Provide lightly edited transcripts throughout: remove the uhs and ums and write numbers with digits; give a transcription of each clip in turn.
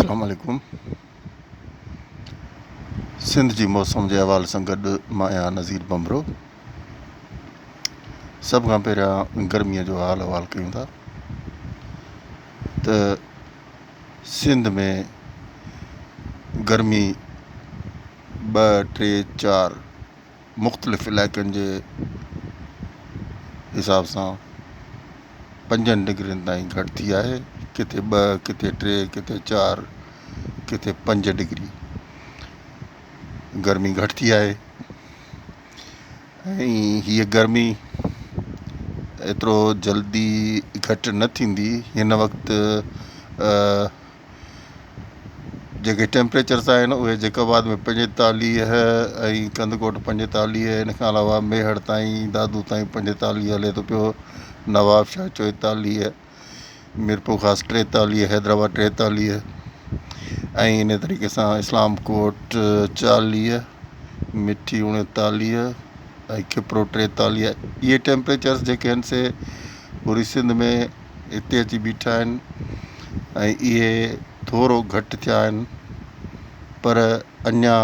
अस्सलाम वालेकुम। सिंध जी मौसम जे हवाले सां गॾु मां आहियां नज़ीर बमरो। सभ खां पहिरियां गर्मीअ जो हाल अहवालु कयूं था त सिंध में गर्मी 2, 3, 4 मुख़्तलिफ़ इलाइक़नि जे हिसाब सां 5 डिग्रियुनि ताईं घटि थी आहे। किथे 2, किथे 3, किथे 4, किथे 5 डिग्री गर्मी घटि थी आहे। ऐं हीअ गर्मी एतिरो जल्दी घटि न थींदी। हिन वक़्तु जेके टेम्परेचर्स आहिनि उहे जैकाबाद में 45 ऐं कंदकोट 45, हिन खां अलावा मेहर ताईं दादू ताईं 45 हले थो पियो, नवाबशाह 44, मीरपुर ख़ासि 43, हैदराबाद 43 ऐं इन तरीक़े सां इस्लामकोट 40, मिठी 39 ऐं खिपरो 43। इहे टेम्परेचर्स जेके आहिनि से पूरी सिंध में हिते अची बीठा आहिनि ऐं इहे थोरो घटि थिया आहिनि, पर अञा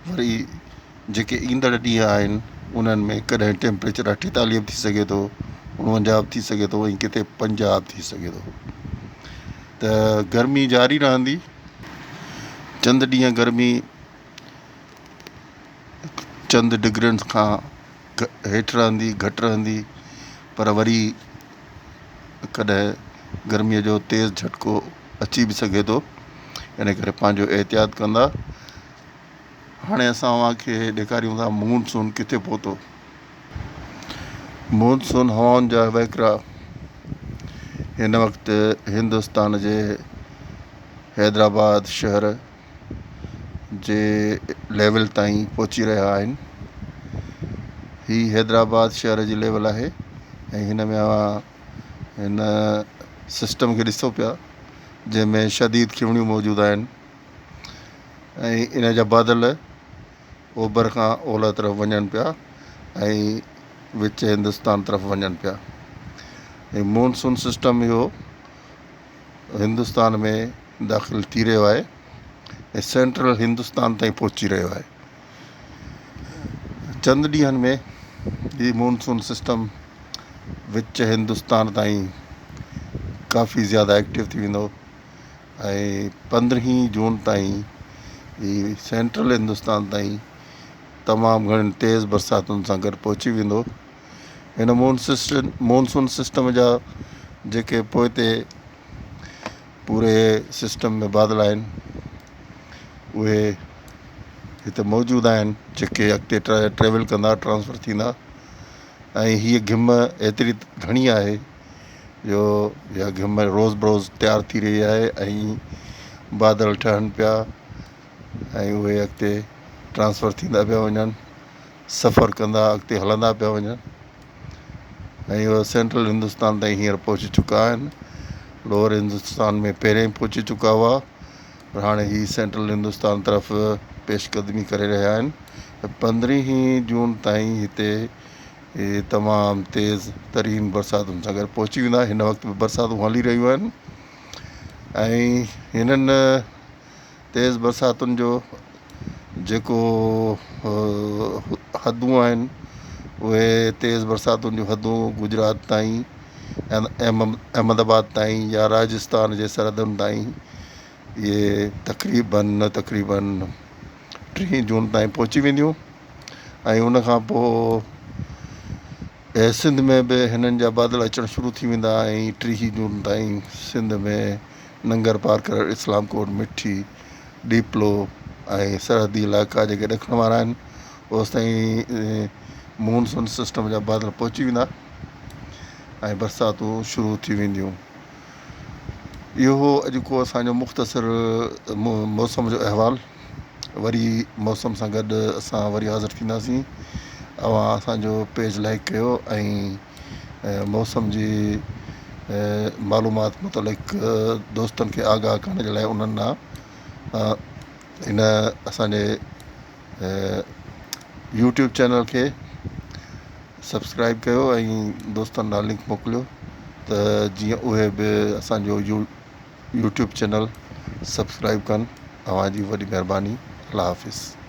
वरी जेके ईंदड़ ॾींहं आहिनि उन्हनि में कॾहिं टेम्परेचर 48 बि थी सघे थो, 49 बि थी सघे थो, ऐं किथे 50 बि थी सघे थो। त गर्मी जारी रहंदी। चंद ॾींहं गर्मी चंद डिग्रियुनि खां हेठि रहंदी, घटि रहंदी, पर वरी कॾहिं गर्मीअ जो तेज़ झटको अची बि सघे थो। इन करे पंहिंजो एहतियात कंदा। हाणे असां तव्हांखे ॾेखारियूं था मॉनसून किथे पहुतो। मॉनसून हवाउनि जा वहिकिरा हिन वक़्तु हिंदुस्तान जे हैदराबाद शहर जे लेवल ताईं पहुची रहिया आहिनि। हीअ हैदराबाद शहर जी लेवल आहे ऐं हिन में हिन सिस्टम खे ॾिसो पिया जंहिंमें शदीद खिवणियूं मौजूदु आहिनि ऐं इन जा बादल ओभर खां ओलह तरफ़ वञनि पिया ऐं विच हिंदुस्तान तरफ़ वञनि पिया। ऐं मॉनसून सिस्टम इहो हिंदुस्तान में दाख़िल थी रहियो आहे ऐं सेंट्रल हिंदुस्तान ताईं पहुची रहियो आहे। चंद ॾींहंनि में हीअ मॉनसून सिस्टम विच हिंदुस्तान ताईं काफ़ी ज़्यादा एक्टिव थी वेंदो ऐं 15 जून ताईं हीअ सेंट्रल हिंदुस्तान ताईं तमामु घणनि तेज़ बरसातुनि सां गॾु पहुची वेंदो। हिन मॉनसून सिस्टम जा जेके पोइ ते पूरे सिस्टम में बादल आहिनि उहे हिते मौजूदु आहिनि, जेके अॻिते ट्रेवल कंदा, ट्रांसफ़र थींदा। ऐं हीअ घिम एतिरी घणी आहे जो इहा घिम रोज़ बरोज़ तयारु थी रही आहे ऐं बादल ठहनि पिया ऐं उहे अॻिते ट्रांसफ़र थींदा पिया वञनि, सफ़र कंदा अॻिते हलंदा पिया वञनि ऐं उहे सेंट्रल हिंदुस्तान ताईं हींअर पहुची चुका आहिनि। लोअर हिंदुस्तान में पहिरें पहुची चुका हुआ, पर हाणे हीअ सेंट्रल हिंदुस्तान तरफ़ पेशकदमी करे रहिया आहिनि। 15 जून ताईं हिते तमामु तेज़ तरीन बरसातुनि सां गॾु पहुची वेंदा। हिन वक़्तु बि बरसातूं हली रहियूं आहिनि ऐं हिननि तेज़ बरसातुनि जो जेको हदूं आहिनि उहे तेज़ बरसातुनि जूं हदूं गुजरात ताईं, अहमदाबाद ताईं या राजस्थान जे सरहदुनि ताईं इहे तक़रीबन 3 जून ताईं पहुची वेंदियूं। ऐं उन खां पोइ सिंध में बि हिननि जा बादल अचणु शुरू थी वेंदा ऐं 3 जून ताईं सिंध में नंगर पार्कर, इस्लामकोट, मिठी, डीपलो ऐं सरहदी इलाइक़ा जेके ॾखण वारा आहिनि ओसि ताईं मॉनसून सिस्टम जा बादल पहुची वेंदा ऐं बरसातूं शुरू थी वेंदियूं। इहो अॼु को असांजो मुख़्तसिर मौसम जो अहवालु। वरी मौसम सां गॾु असां वरी हाज़िर थींदासीं। अवां असांजो पेज लाइक कयो ऐं मौसम जी मालूमात मुतलिक़ दोस्तनि खे आगाह करण जे लाइ उन्हनि ॾांहुं इन असांजे यूट्यूब चैनल खे सब्सक्राइब कयो ऐं दोस्तनि ॾांहुं लिंक मोकिलियो त जीअं उहे बि असांजो यूट्यूब चैनल सब्सक्राइब कनि। तव्हांजी वॾी महिरबानी। अल्लाह हाफ़िज़।